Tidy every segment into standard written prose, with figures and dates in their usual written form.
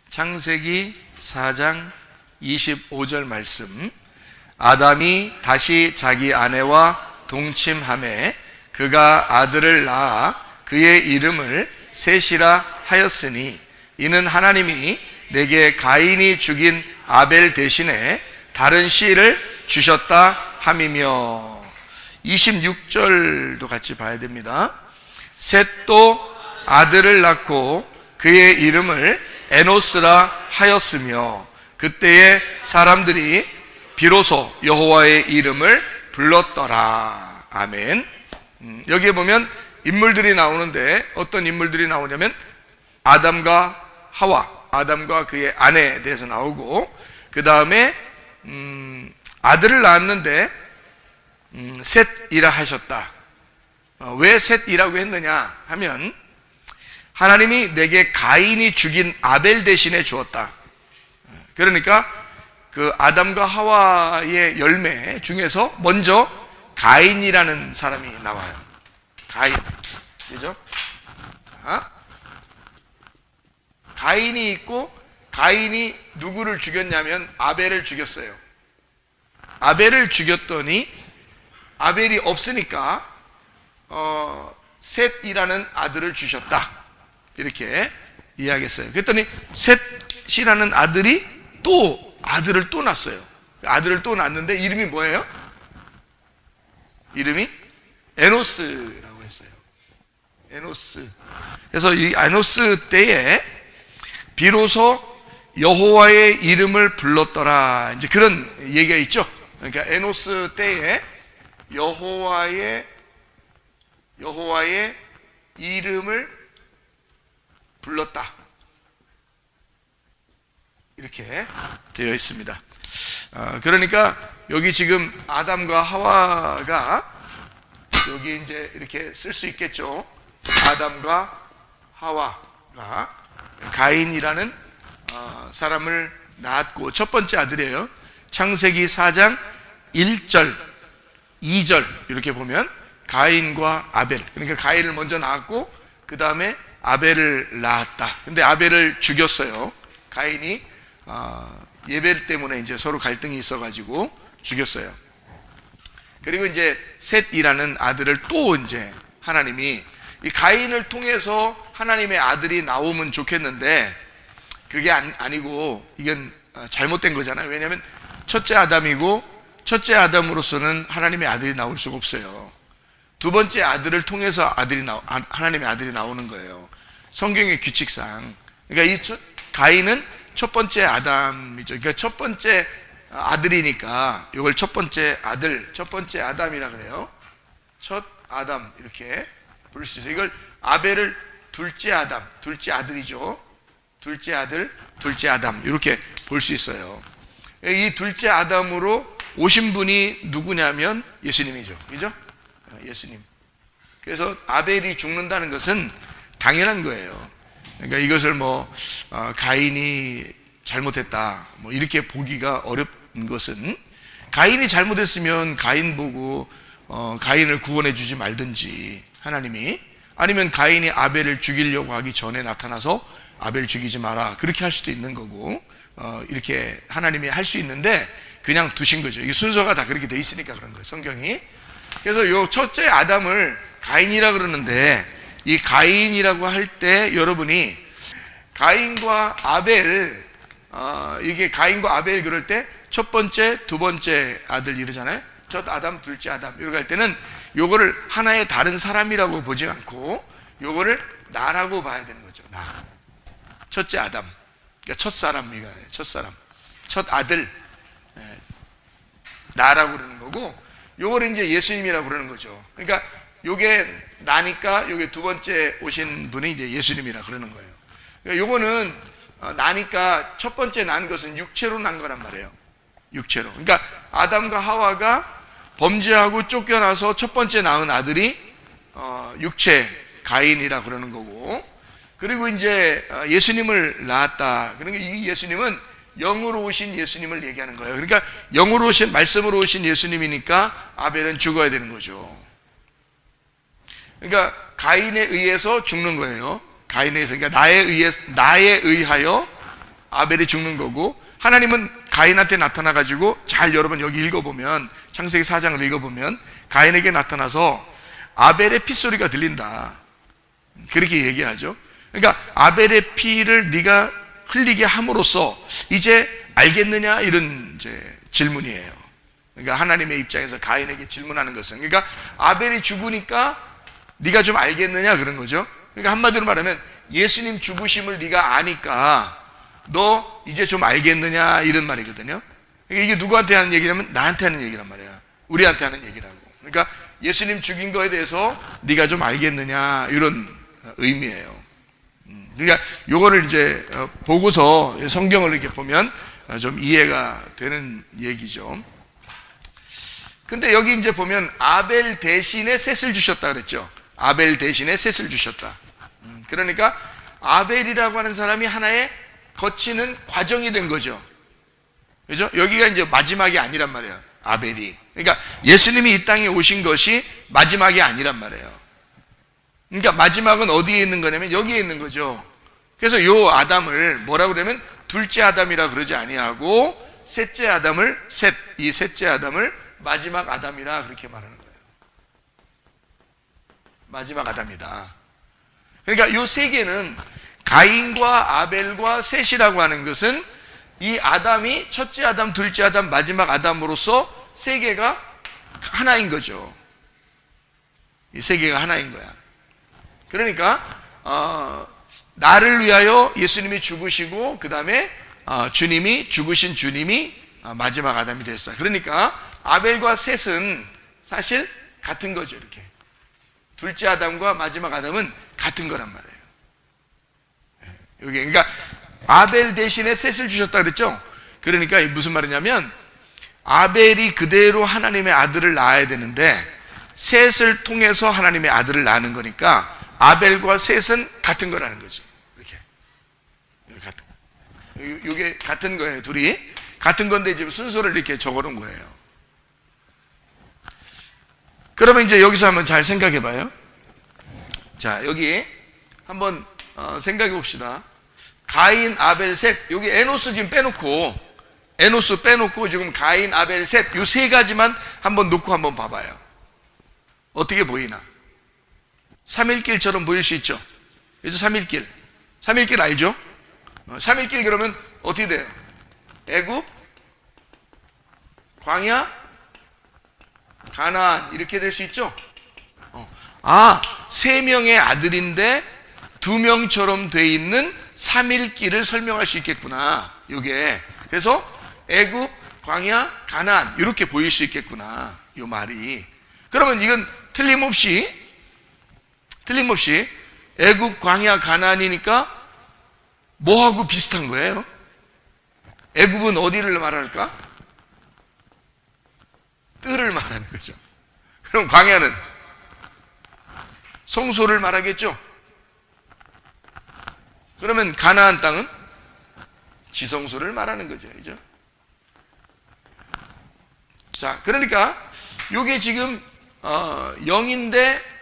창세기 4장 25절 말씀. 아담이 다시 자기 아내와 동침하매 그가 아들을 낳아 그의 이름을 셋이라 하였으니 이는 하나님이 내게 가인이 죽인 아벨 대신에 다른 씨를 주셨다 함이며. 26절도 같이 봐야 됩니다. 셋도 아들을 낳고 그의 이름을 에노스라 하였으며 그때의 사람들이 비로소 여호와의 이름을 불렀더라. 아멘. 여기에 보면 인물들이 나오는데 어떤 인물들이 나오냐면 아담과 하와, 아담과 그의 아내에 대해서 나오고, 그 다음에 아들을 낳았는데 셋이라 하셨다. 왜 셋이라고 했느냐 하면 하나님이 내게 가인이 죽인 아벨 대신에 주었다. 그러니까 그 아담과 하와의 열매 중에서 먼저 가인이라는 사람이 나와요. 가인, 그죠? 가인이 있고, 가인이 누구를 죽였냐면 아벨을 죽였어요. 아벨을 죽였더니 아벨이 없으니까 셋이라는 아들을 주셨다, 이렇게 이야기했어요. 그랬더니 셋이라는 아들이 또 아들을 또 낳았어요. 아들을 또 낳았는데 이름이 뭐예요? 이름이 에노스라고 했어요. 에노스. 그래서 이 에노스 때에 비로소 여호와의 이름을 불렀더라, 이제 그런 얘기가 있죠. 그러니까 에노스 때에 여호와의 이름을 불렀다, 이렇게 되어 있습니다. 그러니까 여기 지금 아담과 하와가 여기 이제 이렇게 쓸 수 있겠죠. 아담과 하와가 가인이라는 사람을 낳았고, 첫 번째 아들이에요. 창세기 4장 1절, 2절 이렇게 보면 가인과 아벨, 그러니까 가인을 먼저 낳았고 그 다음에 아벨을 낳았다. 근데 아벨을 죽였어요. 가인이 예벨 때문에 이제 서로 갈등이 있어가지고 죽였어요. 그리고 이제 셋이라는 아들을 또 이제 하나님이, 이 가인을 통해서 하나님의 아들이 나오면 좋겠는데 그게 아니고 이건 잘못된 거잖아요. 왜냐하면 첫째 아담이고, 첫째 아담으로서는 하나님의 아들이 나올 수가 없어요. 두 번째 아들을 통해서 하나님의 아들이 나오는 거예요, 성경의 규칙상. 그러니까 이 가인은 첫 번째 아담이죠. 그러니까 첫 번째 아들이니까 이걸 첫 번째 아들, 첫 번째 아담이라 그래요. 첫 아담 이렇게 부를 수 있어요. 이걸 아벨을 둘째 아담, 둘째 아들이죠. 둘째 아들, 둘째 아담 이렇게 볼 수 있어요. 이 둘째 아담으로 오신 분이 누구냐면 예수님이죠. 그죠? 예수님. 그래서 아벨이 죽는다는 것은 당연한 거예요. 그러니까 이것을 가인이 잘못했다 이렇게 보기가 어렵은 것은, 가인이 잘못했으면 가인 보고 가인을 구원해 주지 말든지 하나님이, 아니면 가인이 아벨을 죽이려고 하기 전에 나타나서 아벨 죽이지 마라 그렇게 할 수도 있는 거고, 이렇게 하나님이 할 수 있는데 그냥 두신 거죠. 이게 순서가 다 그렇게 돼 있으니까 그런 거예요, 성경이. 그래서 이 첫째 아담을 가인이라 그러는데, 이 가인이라고 할 때 여러분이 가인과 아벨, 이게 가인과 아벨 그럴 때 첫 번째, 두 번째 아들 이러잖아요. 첫 아담, 둘째 아담 이렇게 할 때는 요거를 하나의 다른 사람이라고 보지 않고 요거를 나라고 봐야 되는 거죠. 나. 첫째 아담, 그러니까 첫사람, 첫 아들, 나라고 그러는 거고, 요거를 이제 예수님이라고 그러는 거죠. 그러니까 요게 나니까 요게 두 번째 오신 분이 이제 예수님이라 그러는 거예요. 그러니까 요거는 나니까 첫 번째 난 것은 육체로 난 거란 말이에요. 육체로. 그러니까 아담과 하와가 범죄하고 쫓겨나서 첫 번째 낳은 아들이 육체 가인이라 그러는 거고, 그리고 이제 예수님을 낳았다. 그러니까 이 예수님은 영으로 오신 예수님을 얘기하는 거예요. 그러니까 영으로 오신, 말씀으로 오신 예수님이니까 아벨은 죽어야 되는 거죠. 그러니까 가인에 의해서 죽는 거예요. 가인에 의해서. 그러니까 나에 의하여 아벨이 죽는 거고, 하나님은 가인한테 나타나가지고, 잘 여러분 여기 읽어보면, 창세기 4장을 읽어보면 가인에게 나타나서 아벨의 피소리가 들린다, 그렇게 얘기하죠. 그러니까 아벨의 피를 네가 흘리게 함으로써 이제 알겠느냐, 이런 이제 질문이에요. 그러니까 하나님의 입장에서 가인에게 질문하는 것은, 그러니까 아벨이 죽으니까 네가 좀 알겠느냐, 그런 거죠. 그러니까 한마디로 말하면 예수님 죽으심을 네가 아니까 너 이제 좀 알겠느냐, 이런 말이거든요. 그러니까 이게 누구한테 하는 얘기냐면 나한테 하는 얘기란 말이야. 우리한테 하는 얘기라고. 그러니까 예수님 죽인 거에 대해서 네가 좀 알겠느냐, 이런 의미예요. 그러니까 요거를 이제 보고서 성경을 이렇게 보면 좀 이해가 되는 얘기죠. 근데 여기 이제 보면 아벨 대신에 셋을 주셨다 그랬죠. 아벨 대신에 셋을 주셨다. 그러니까 아벨이라고 하는 사람이 하나의 거치는 과정이 된 거죠. 그죠? 여기가 이제 마지막이 아니란 말이에요. 아벨이. 그러니까 예수님이 이 땅에 오신 것이 마지막이 아니란 말이에요. 그러니까 마지막은 어디에 있는 거냐면 여기에 있는 거죠. 그래서 요 아담을 뭐라고 그러면 둘째 아담이라 그러지 아니하고 셋째 아담을 이 셋째 아담을 마지막 아담이라 그렇게 말하는 거예요. 마지막 아담이다. 그러니까 요 세 개는 가인과 아벨과 셋이라고 하는 것은 이 아담이 첫째 아담, 둘째 아담, 마지막 아담으로서 세 개가 하나인 거죠. 이 세 개가 하나인 거야. 그러니까 나를 위하여 예수님이 죽으시고 그 다음에 주님이 죽으신 주님이 마지막 아담이 됐어요. 그러니까 아벨과 셋은 사실 같은 거죠. 이렇게 둘째 아담과 마지막 아담은 같은 거란 말이에요. 여기 그러니까 아벨 대신에 셋을 주셨다 그랬죠. 그러니까 무슨 말이냐면 아벨이 그대로 하나님의 아들을 낳아야 되는데 셋을 통해서 하나님의 아들을 낳는 거니까 아벨과 셋은 같은 거라는 거지. 이렇게 이게 같은 거예요. 둘이 같은 건데 지금 순서를 이렇게 적어놓은 거예요. 그러면 이제 여기서 한번 잘 생각해 봐요. 자, 여기 한번 생각해 봅시다. 가인, 아벨, 셋. 여기 에노스 지금 빼놓고 지금 가인, 아벨, 셋. 요 세 가지만 한번 놓고 한번 봐봐요. 어떻게 보이나? 삼일길처럼 보일 수 있죠. 그래서 삼일길 알죠? 삼일길 그러면 어떻게 돼요? 애굽, 광야, 가나안 이렇게 될 수 있죠. 세 명의 아들인데 두 명처럼 돼 있는 삼일길을 설명할 수 있겠구나. 요게 그래서 애굽, 광야, 가나안 이렇게 보일 수 있겠구나. 요 말이. 그러면 이건 틀림없이 애굽, 광야, 가나안이니까 뭐하고 비슷한 거예요? 애굽은 어디를 말할까? 뜰을 말하는 거죠. 그럼 광야는 성소를 말하겠죠. 그러면 가나안 땅은 지성소를 말하는 거죠. 그죠? 자, 그러니까 요게 지금 영인데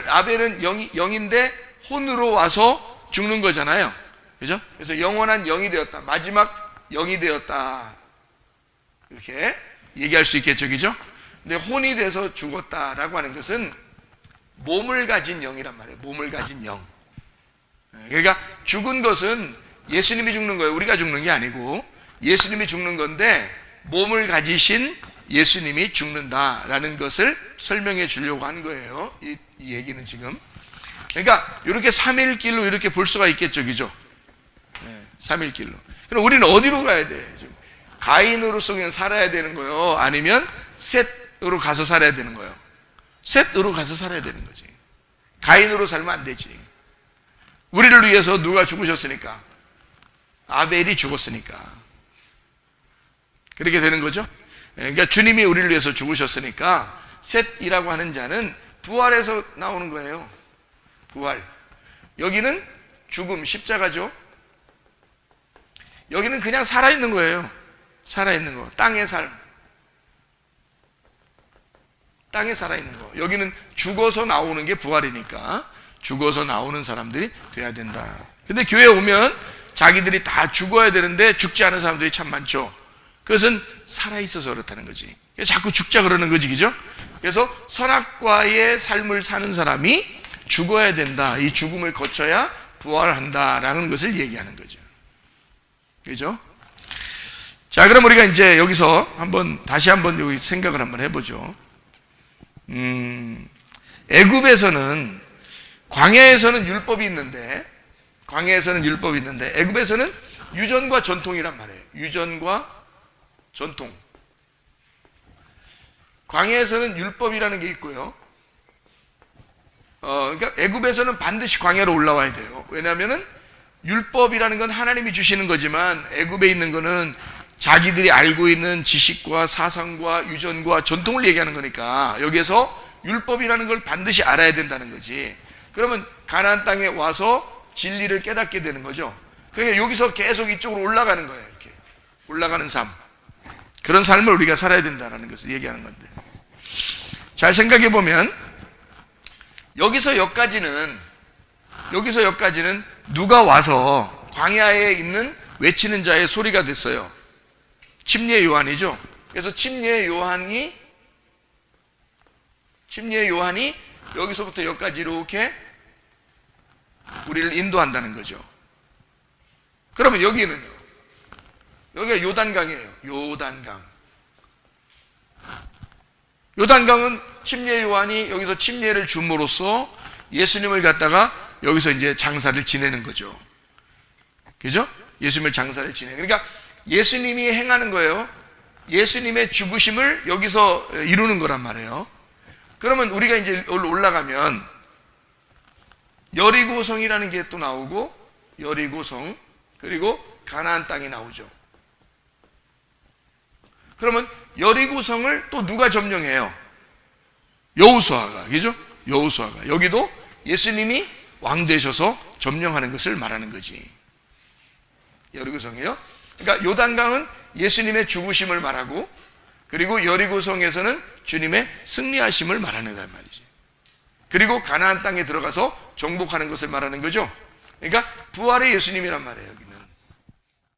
아벨은 영인데 혼으로 와서 죽는 거잖아요. 그죠? 그래서 영원한 영이 되었다. 마지막 영이 되었다. 이렇게 얘기할 수 있겠죠. 그죠? 근데 혼이 돼서 죽었다라고 하는 것은 몸을 가진 영이란 말이에요. 몸을 가진 영. 그러니까 죽은 것은 예수님이 죽는 거예요. 우리가 죽는 게 아니고 예수님이 죽는 건데 몸을 가지신 예수님이 죽는다라는 것을 설명해 주려고 한 거예요. 이 얘기는 지금. 그러니까 이렇게 삼일길로 이렇게 볼 수가 있겠죠. 그죠? 네, 삼일길로. 그럼 우리는 어디로 가야 돼? 좀 가인으로서 그냥 살아야 되는 거예요? 아니면 셋으로 가서 살아야 되는 거예요? 셋으로 가서 살아야 되는 거지. 가인으로 살면 안 되지. 우리를 위해서 누가 죽으셨으니까? 아벨이 죽었으니까. 그렇게 되는 거죠. 그러니까 주님이 우리를 위해서 죽으셨으니까 셋이라고 하는 자는 부활에서 나오는 거예요. 부활. 여기는 죽음, 십자가죠. 여기는 그냥 살아있는 거예요. 살아있는 거. 땅의 삶. 땅에 살아있는 거. 여기는 죽어서 나오는 게 부활이니까 죽어서 나오는 사람들이 돼야 된다. 근데 교회에 오면 자기들이 다 죽어야 되는데 죽지 않은 사람들이 참 많죠. 그것은 살아있어서 그렇다는 거지. 자꾸 죽자 그러는 거지, 그죠? 그래서 선악과의 삶을 사는 사람이 죽어야 된다. 이 죽음을 거쳐야 부활한다라는 것을 얘기하는 거죠. 그죠? 자, 그럼 우리가 이제 여기서 다시 한번 여기 생각을 한번 해보죠. 애굽에서는, 광야에서는 율법이 있는데, 애굽에서는 유전과 전통이란 말이에요. 유전과 전통. 광야에서는 율법이라는 게 있고요. 그러니까 애굽에서는 반드시 광야로 올라와야 돼요. 왜냐하면은 율법이라는 건 하나님이 주시는 거지만 애굽에 있는 거는 자기들이 알고 있는 지식과 사상과 유전과 전통을 얘기하는 거니까 여기에서 율법이라는 걸 반드시 알아야 된다는 거지. 그러면 가나안 땅에 와서 진리를 깨닫게 되는 거죠. 그러니까 여기서 계속 이쪽으로 올라가는 거예요. 이렇게 올라가는 삶, 그런 삶을 우리가 살아야 된다는 것을 얘기하는 건데, 잘 생각해 보면 여기서 여기까지는 누가 와서 광야에 있는 외치는 자의 소리가 됐어요. 침례 요한이죠. 그래서 침례 요한이 여기서부터 여기까지 이렇게 우리를 인도한다는 거죠. 그러면 여기가 요단강이에요. 요단강은 침례 요한이 여기서 침례를 줌으로써 예수님을 갖다가 여기서 이제 장사를 지내는 거죠. 그죠? 예수님을 장사를 지내. 그러니까 예수님이 행하는 거예요. 예수님의 죽으심을 여기서 이루는 거란 말이에요. 그러면 우리가 이제 올라가면 여리고성이라는 게 또 나오고, 여리고성, 그리고 가나안 땅이 나오죠. 그러면 여리고성을 또 누가 점령해요? 여호수아가, 그죠? 여호수아가. 여기도 예수님이 왕 되셔서 점령하는 것을 말하는 거지. 여리고성이요. 그러니까 요단강은 예수님의 죽으심을 말하고, 그리고 여리고성에서는 주님의 승리하심을 말하는 말이지. 그리고 가나안 땅에 들어가서 정복하는 것을 말하는 거죠. 그러니까 부활의 예수님이란 말이에요.